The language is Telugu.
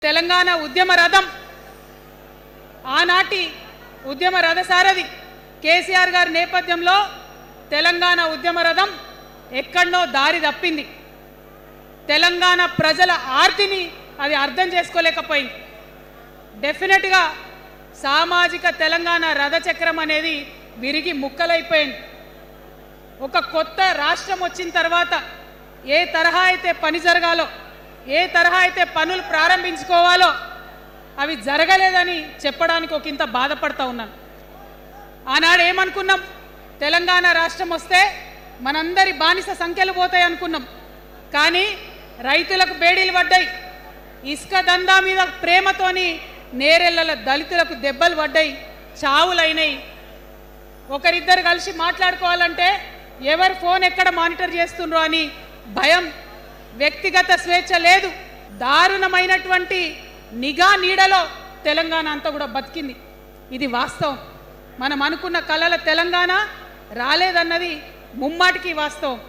తెలంగాణ ఉద్యమ రథం ఆనాటి ఉద్యమ రథసారథి కేసీఆర్ గారి నేపథ్యంలో తెలంగాణ ఉద్యమ రథం ఎక్కడో దారి తప్పింది. తెలంగాణ ప్రజల ఆర్తిని అది అర్థం చేసుకోలేకపోయింది. డెఫినెట్గా సామాజిక తెలంగాణ రథచక్రం అనేది విరిగి ముక్కలైపోయింది. ఒక కొత్త రాష్ట్రం వచ్చిన తర్వాత ఏ తరహా అయితే పని జరగాలో, ఏ తరహా అయితే పనులు ప్రారంభించుకోవాలో అవి జరగలేదని చెప్పడానికి ఒకంత బాధపడతా ఉన్నాను. ఆనాడు ఏమనుకున్నాం, తెలంగాణ రాష్ట్రం వస్తే మనందరి బానిస సంఖ్యలు పోతాయి అనుకున్నాం. కానీ రైతులకు బేడీలు పడ్డాయి, ఇసుక దందా మీద ప్రేమతోని నేరెళ్ళల దళితులకు దెబ్బలు పడ్డాయి, చావులైనాయి. ఒకరిద్దరు కలిసి మాట్లాడుకోవాలంటే ఎవరు ఫోన్ ఎక్కడ మానిటర్ చేస్తుండ్రో అని భయం, వ్యక్తిగత స్వేచ్ఛ లేదు. దారుణమైనటువంటి నిఘా నీడలో తెలంగాణ అంతా కూడా బతికింది. ఇది వాస్తవం. మనం అనుకున్న కలల తెలంగాణ రాలేదన్నది ముమ్మాటికి వాస్తవం.